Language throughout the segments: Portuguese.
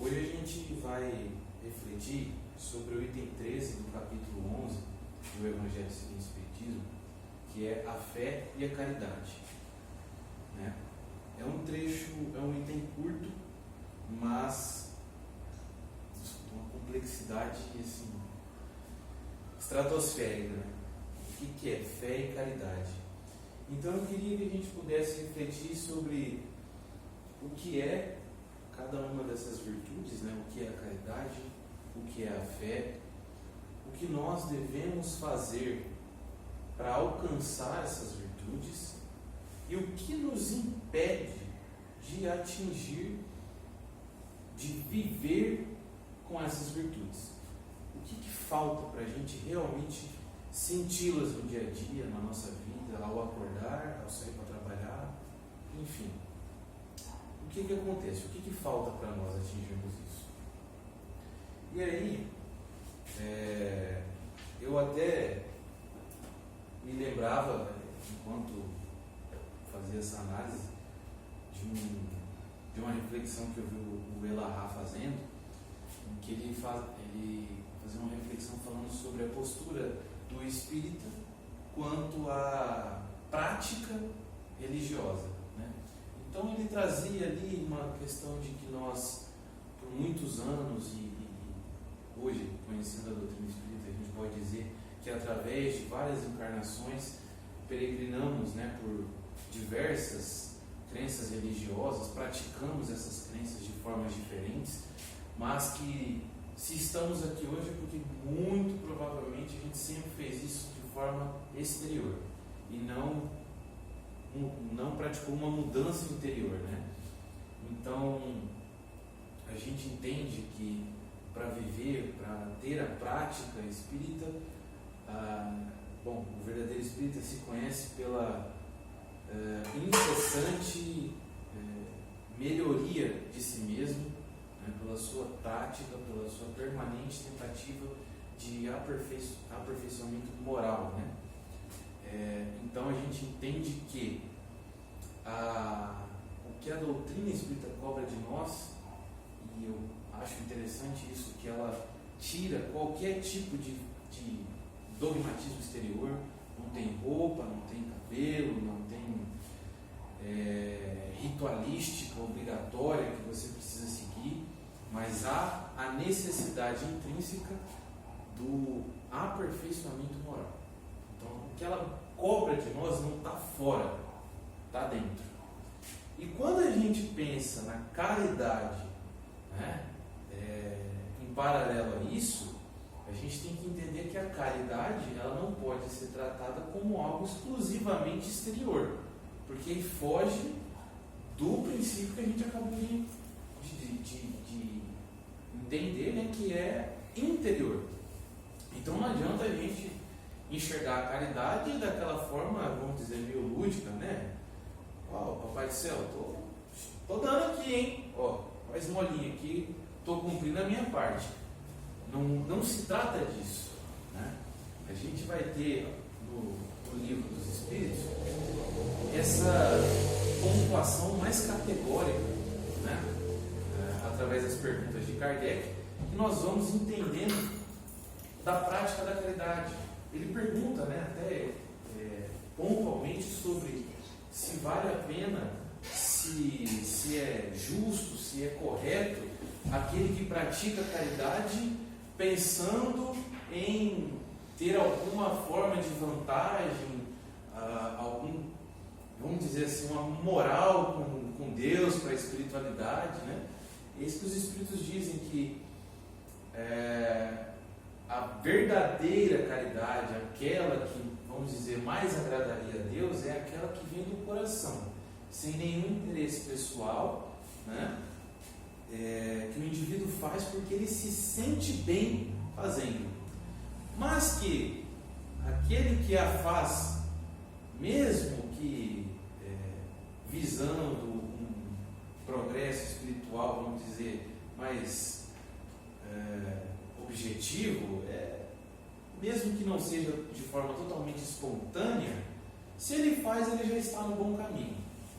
Hoje a gente vai refletir sobre o item 13 do capítulo 11 do Evangelho segundo o Espiritismo, que é a fé e a caridade. Né? É um trecho, é um item curto, mas uma complexidade assim, estratosférica. Né? O que é fé e caridade? Então eu queria que a gente pudesse refletir sobre o que é cada uma dessas virtudes, né? O que é a caridade, o que é a fé, o que nós devemos fazer para alcançar essas virtudes e o que nos impede de atingir, de viver com essas virtudes. O que falta para a gente realmente senti-las no dia a dia, na nossa vida, ao acordar, ao sair para trabalhar, enfim. O que acontece? O que falta para nós atingirmos isso? E aí, eu até me lembrava, enquanto fazia essa análise, de uma reflexão que eu vi o Elahá fazendo, em que ele fazia uma reflexão falando sobre a postura do espírita quanto à prática religiosa. Né? Então ele trazia ali uma questão de que nós, por muitos anos, e hoje, conhecendo a doutrina espírita, a gente pode dizer que através de várias encarnações peregrinamos, né, por diversas crenças religiosas, praticamos essas crenças de formas diferentes, mas que se estamos aqui hoje é porque muito provavelmente a gente sempre fez isso de forma exterior e não praticou uma mudança interior, né? Então a gente entende que para viver, para ter a prática espírita, o verdadeiro espírita se conhece pela incessante melhoria de si mesmo, né, pela sua prática, pela sua permanente tentativa de aperfeiçoamento moral. Né? Então a gente entende que o que a doutrina espírita cobra de nós, e eu acho interessante isso, que ela tira qualquer tipo de dogmatismo exterior, não tem roupa, não tem cabelo, não tem ritualística obrigatória que você precisa seguir, mas há a necessidade intrínseca do aperfeiçoamento moral. Então, o que ela cobra de nós não está fora, está dentro. E quando a gente pensa na caridade, né, em paralelo a isso, a gente tem que entender que a caridade ela não pode ser tratada como algo exclusivamente exterior, porque foge do princípio que a gente acabou de entender, né, que é interior. Então não adianta a gente enxergar a caridade daquela forma, vamos dizer, meio lúdica, né? Papai do céu, tô dando aqui, hein? Faz molinha aqui, tô cumprindo a minha parte. Não se trata disso, né? A gente vai ter no livro dos Espíritos essa pontuação mais categórica, né? Através das perguntas de Kardec, que nós vamos entendendo da prática da caridade. Ele pergunta, né, até pontualmente sobre se vale a pena, se é justo, se é correto aquele que pratica a caridade pensando em ter alguma forma de vantagem, vamos dizer assim, uma moral com Deus, para a espiritualidade, né? Eis que os Espíritos dizem que a verdadeira caridade, aquela que, vamos dizer, mais agradaria a Deus, é aquela que vem do coração, sem nenhum interesse pessoal, né? Que o indivíduo faz porque ele se sente bem fazendo, mas que aquele que a faz, mesmo que visando um progresso espiritual, vamos dizer, mais objetivo, mesmo que não seja de forma totalmente espontânea, se ele faz, ele já está no bom caminho,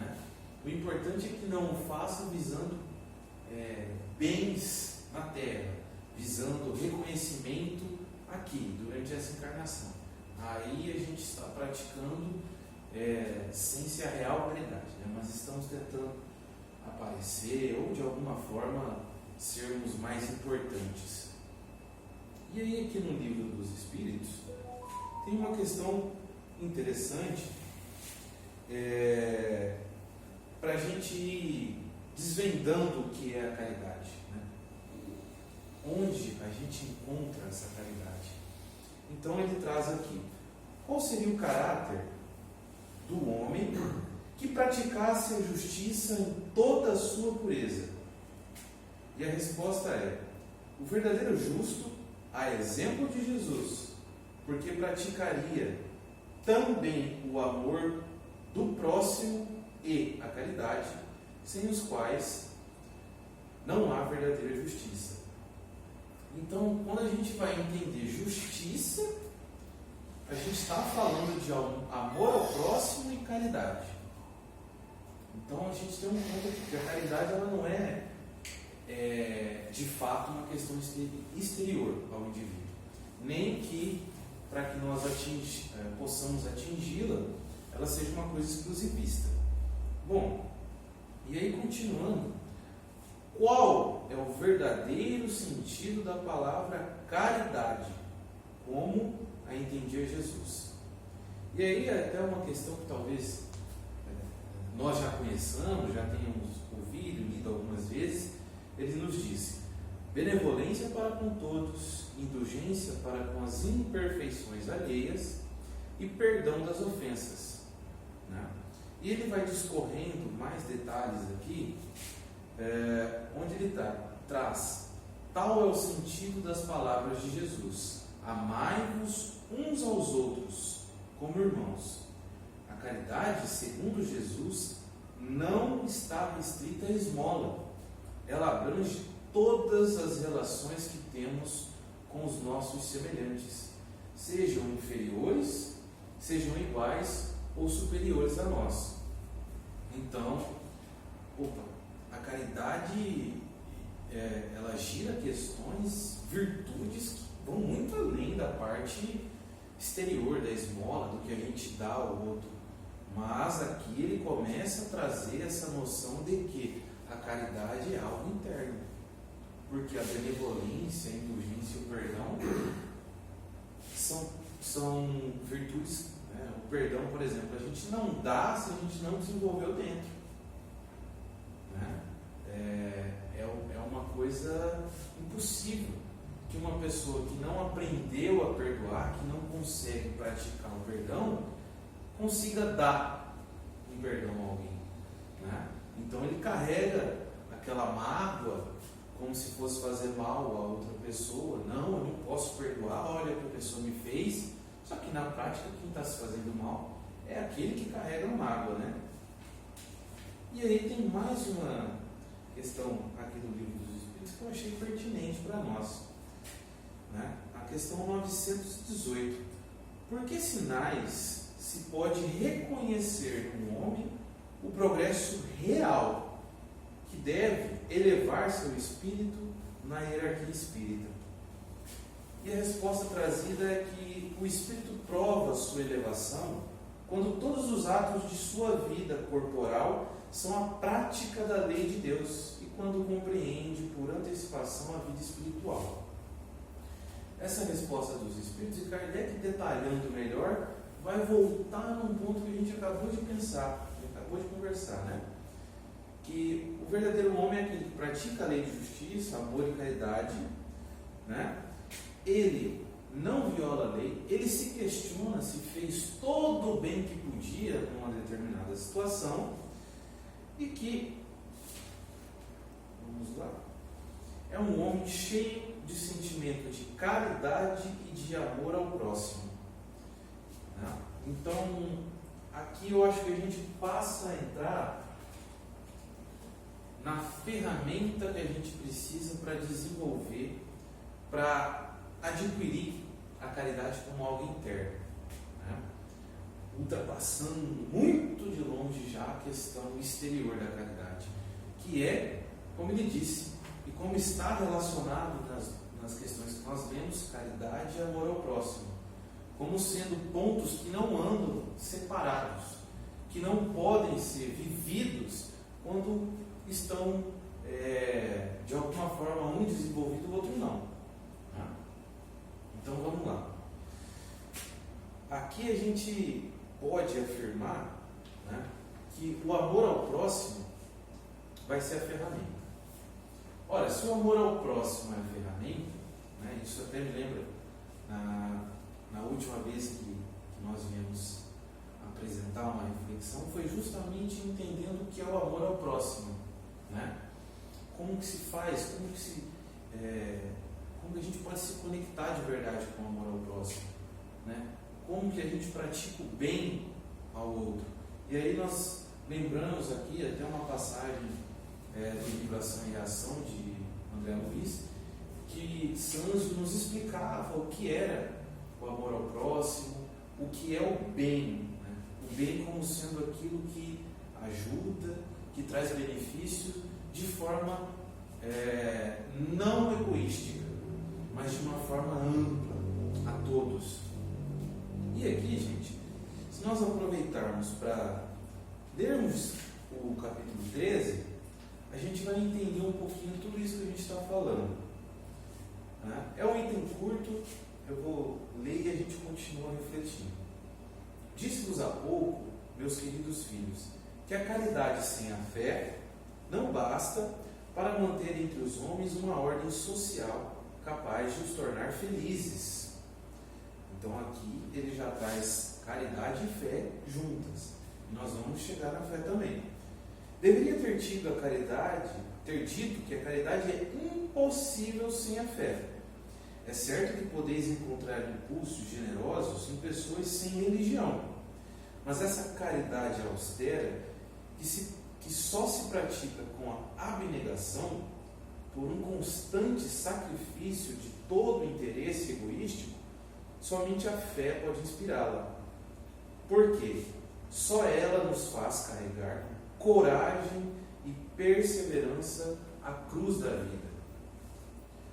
né? O importante é que não o faça visando bens na Terra, visando o reconhecimento aqui, durante essa encarnação. Aí a gente está praticando sem ser a real caridade, né? Mas estamos tentando aparecer ou de alguma forma sermos mais importantes. E aí aqui no Livro dos Espíritos tem uma questão interessante para a gente ir desvendando o que é a caridade, né? Onde a gente encontra essa caridade. Então ele traz aqui: qual seria o caráter do homem que praticasse a justiça em toda a sua pureza? E a resposta é: o verdadeiro justo, a exemplo de Jesus, porque praticaria também o amor do próximo e a caridade, sem os quais não há verdadeira justiça. Então, quando a gente vai entender justiça, a gente está falando de amor ao próximo e caridade. Então, a gente tem um ponto aqui, que a caridade ela não é de fato uma questão exterior ao indivíduo, nem que para que nós possamos atingi-la, ela seja uma coisa exclusivista. Bom, e aí continuando, qual é o verdadeiro sentido da palavra caridade, como a entendia Jesus? E aí até uma questão que talvez nós já conheçamos, já tenhamos ouvido, lido algumas vezes. Ele nos disse: benevolência para com todos, indulgência para com as imperfeições alheias e perdão das ofensas, né? E ele vai discorrendo mais detalhes aqui, onde ele traz: tal é o sentido das palavras de Jesus: amai-vos uns aos outros como irmãos. A caridade, segundo Jesus, não está restrita à esmola. Ela abrange todas as relações que temos com os nossos semelhantes, sejam inferiores, sejam iguais ou superiores a nós. Então, a caridade ela gira questões, virtudes que vão muito além da parte exterior, da esmola, do que a gente dá ao outro. Mas aqui ele começa a trazer essa noção de que a caridade é algo interno, porque a benevolência, a indulgência e o perdão são virtudes, né? O perdão, por exemplo, a gente não dá se a gente não desenvolveu dentro, né? É uma coisa impossível que uma pessoa que não aprendeu a perdoar, que não consegue praticar o perdão, consiga dar um perdão a alguém, né? Então ele carrega aquela mágoa como se fosse fazer mal a outra pessoa. Não, eu não posso perdoar, olha o que a pessoa me fez. Só que na prática quem está se fazendo mal é aquele que carrega a mágoa, né? E aí tem mais uma questão aqui do Livro dos Espíritos que eu achei pertinente para nós, né? A questão 918: por que sinais se pode reconhecer no homem o progresso real que deve elevar seu espírito na hierarquia espírita? E a resposta trazida é que o espírito prova sua elevação quando todos os atos de sua vida corporal são a prática da lei de Deus e quando compreende por antecipação a vida espiritual. Essa resposta dos espíritos, e Kardec detalhando melhor, vai voltar num ponto que a gente acabou de pensar, acabou de conversar, né? Que o verdadeiro homem é aquele que pratica a lei de justiça, amor e caridade, né? Ele não viola a lei, ele se questiona se fez todo o bem que podia numa determinada situação e que, vamos lá, é um homem cheio de sentimento de caridade e de amor ao próximo, né? Então, aqui eu acho que a gente passa a entrar na ferramenta que a gente precisa para desenvolver, para adquirir a caridade como algo interno, né? Ultrapassando muito de longe já a questão exterior da caridade, que é, como ele disse, e como está relacionado nas questões que nós vemos, caridade e amor ao próximo, como sendo pontos que não andam separados, que não podem ser vividos quando estão de alguma forma um desenvolvido, o outro não. Então vamos lá. Aqui a gente pode afirmar, né, que o amor ao próximo vai ser a ferramenta. Ora, se o amor ao próximo é a ferramenta, né, isso até me lembra na última vez que nós viemos apresentar uma reflexão, foi justamente entendendo o que é o amor ao próximo, né? Como que se faz, como a gente pode se conectar de verdade com o amor ao próximo, né? Como que a gente pratica o bem ao outro. E aí nós lembramos aqui até uma passagem do livro Ação e Ação de André Luiz, que Sanzio nos explicava o que era o amor ao próximo, o que é o bem, né? O bem como sendo aquilo que ajuda, que traz benefício de forma não egoística, mas de uma forma ampla a todos. E aqui, gente, se nós aproveitarmos para lermos o capítulo 13, a gente vai entender um pouquinho tudo isso que a gente está falando. É um item curto, eu vou ler e a gente continua refletindo. Disse-vos há pouco, meus queridos filhos, que a caridade sem a fé não basta para manter entre os homens uma ordem social capaz de os tornar felizes. Então aqui ele já traz caridade e fé juntas. E nós vamos chegar na fé também. Deveria ter dito que a caridade é impossível sem a fé. É certo que podeis encontrar impulsos generosos em pessoas sem religião, mas essa caridade austera, que só se pratica com a abnegação, por um constante sacrifício de todo o interesse egoístico, somente a fé pode inspirá-la. Porque só ela nos faz carregar coragem e perseverança a cruz da vida.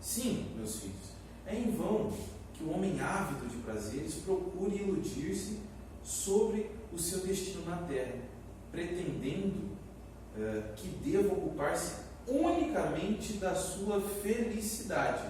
Sim, meus filhos, é em vão que o homem ávido de prazeres procure iludir-se sobre o seu destino na terra, pretendendo que deva ocupar-se unicamente da sua felicidade.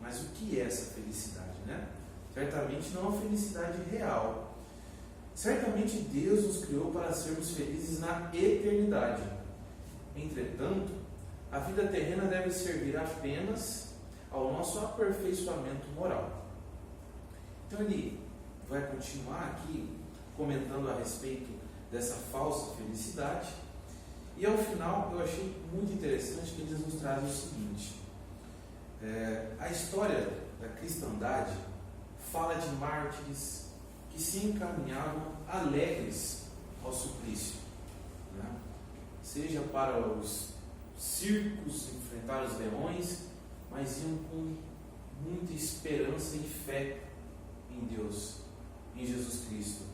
Mas o que é essa felicidade, né? Certamente não a felicidade real. Certamente Deus nos criou para sermos felizes na eternidade. Entretanto, a vida terrena deve servir apenas ao nosso aperfeiçoamento moral. Então ele vai continuar aqui comentando a respeito dessa falsa felicidade, e ao final eu achei muito interessante que eles nos trazem o seguinte: a história da cristandade fala de mártires que se encaminhavam alegres ao suplício, né? Seja para os circos enfrentar os leões, mas iam com muita esperança e fé em Deus, em Jesus Cristo.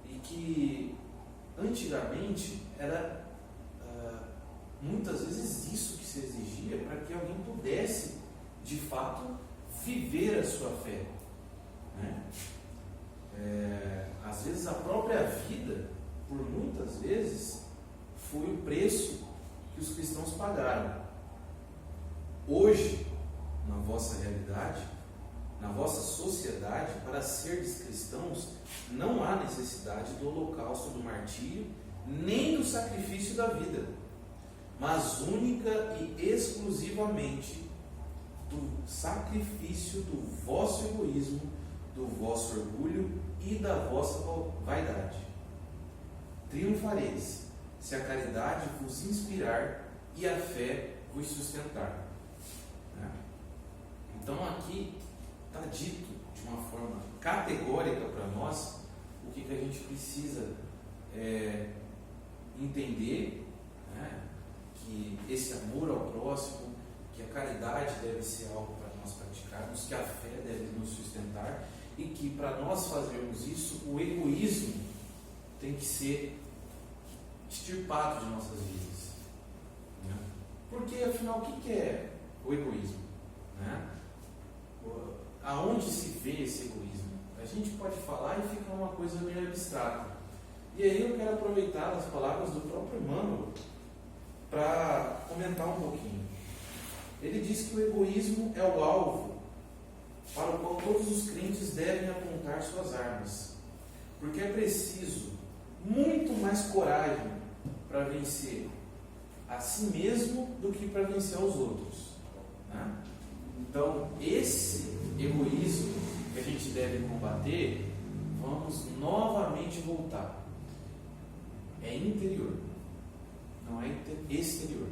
E que antigamente era muitas vezes isso que se exigia para que alguém pudesse de fato viver a sua fé, né? Às vezes a própria vida, por muitas vezes, foi o preço que os cristãos pagaram. Hoje, na vossa realidade, na vossa sociedade, para seres cristãos, não há necessidade do holocausto, do martírio, nem do sacrifício da vida, mas única e exclusivamente do sacrifício do vosso egoísmo, do vosso orgulho e da vossa vaidade. Triunfareis, se a caridade vos inspirar e a fé vos sustentar. Então aqui está dito de uma forma categórica para nós o que a gente precisa entender, né? Que esse amor ao próximo, que a caridade deve ser algo para nós praticarmos, que a fé deve nos sustentar, e que para nós fazermos isso, o egoísmo tem que ser extirpado de nossas vidas, né? Porque, afinal, o que é o egoísmo? Né? Aonde se vê esse egoísmo? A gente pode falar e fica uma coisa meio abstrata. E aí eu quero aproveitar as palavras do próprio Emmanuel para comentar um pouquinho. Ele diz que o egoísmo é o alvo para o qual todos os crentes devem apontar suas armas. Porque é preciso muito mais coragem para vencer a si mesmo do que para vencer aos outros. Né? Então, esse egoísmo que a gente deve combater, vamos novamente voltar. É interior, não é exterior.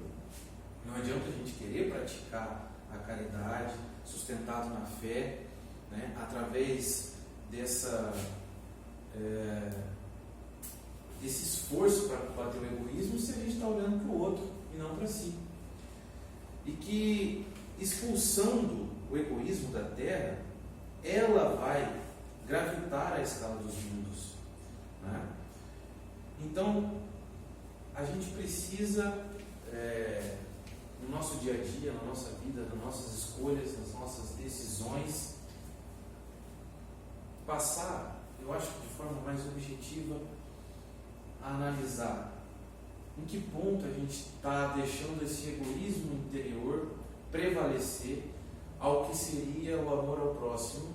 Não adianta a gente querer praticar a caridade, sustentado na fé, né, através desse esforço para combater o egoísmo, se a gente está olhando para o outro e não para si. E que, expulsando o egoísmo da terra, ela vai gravitar a escala dos mundos. Né? Então, a gente precisa, no nosso dia a dia, na nossa vida, nas nossas escolhas, nas nossas decisões, passar, eu acho que de forma mais objetiva, a analisar em que ponto a gente está deixando esse egoísmo interior prevalecer ao que seria o amor ao próximo,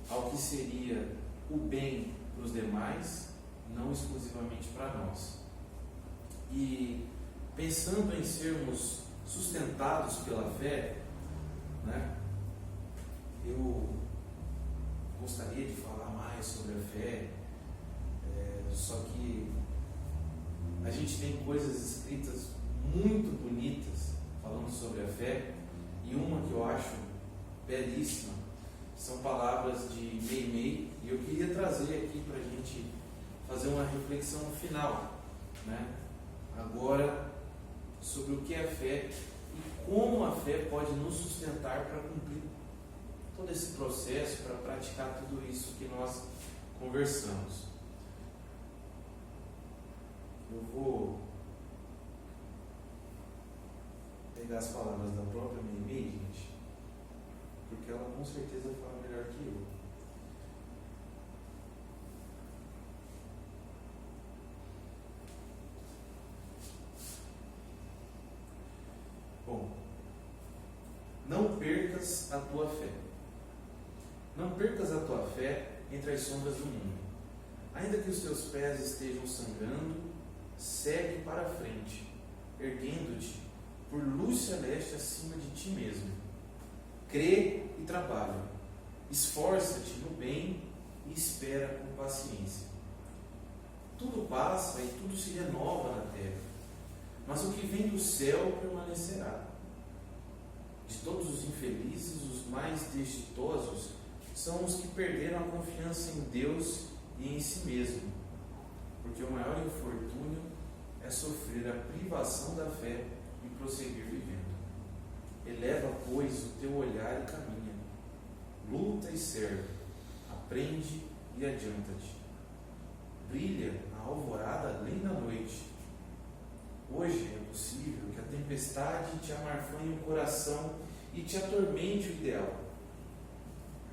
ao que seria o bem para os demais, não exclusivamente para nós. E pensando em sermos sustentados pela fé, né, eu gostaria de falar mais sobre a fé, só que a gente tem coisas escritas muito bonitas falando sobre a fé, e uma que eu acho belíssima são palavras de Meimei, e eu queria trazer aqui para a gente fazer uma reflexão final, né? Agora, sobre o que é fé e como a fé pode nos sustentar para cumprir todo esse processo, para praticar tudo isso que nós conversamos. Eu vou pegar as palavras da própria Meimei, gente, porque ela com certeza fala melhor que eu. Bom, não percas a tua fé. Não percas a tua fé entre as sombras do mundo. Ainda que os teus pés estejam sangrando, segue para a frente, erguendo-te por luz celeste acima de ti mesmo. Crê e trabalha. Esforça-te no bem e espera com paciência. Tudo passa e tudo se renova na terra, mas o que vem do céu permanecerá. De todos os infelizes, os mais desditosos são os que perderam a confiança em Deus e em si mesmo, porque o maior infortúnio é sofrer a privação da fé e prosseguir vivendo. Eleva, pois, o teu olhar e caminha. Luta e serve. Aprende e adianta-te. Brilha a alvorada além da noite. Hoje é possível que a tempestade te amarfanhe o coração e te atormente o ideal,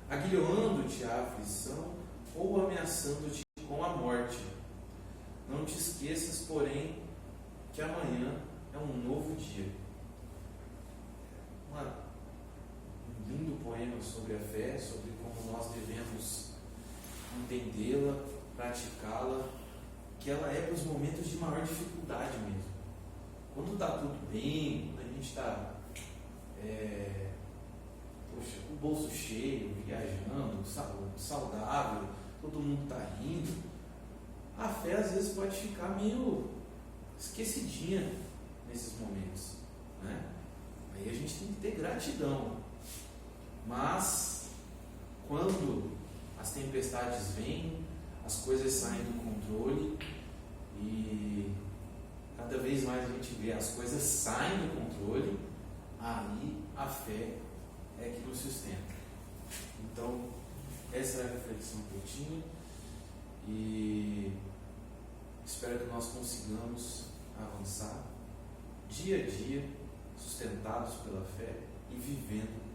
aguilhoando-te a aflição ou ameaçando-te com a morte. Não te esqueças, porém, que amanhã é um novo dia. Um lindo poema sobre a fé, sobre como nós devemos entendê-la, praticá-la, que ela é para os momentos de maior dificuldade mesmo. Quando está tudo bem, quando a gente está com o bolso cheio, viajando, saudável, todo mundo está rindo, a fé às vezes pode ficar meio esquecidinha nesses momentos, né? Aí a gente tem que ter gratidão. Mas quando as tempestades vêm, as coisas saem do controle e cada vez mais a gente vê as coisas saem do controle, aí a fé é que nos sustenta. Então, essa é a reflexão que eu tinha e espero que nós consigamos avançar dia a dia sustentados pela fé e vivendo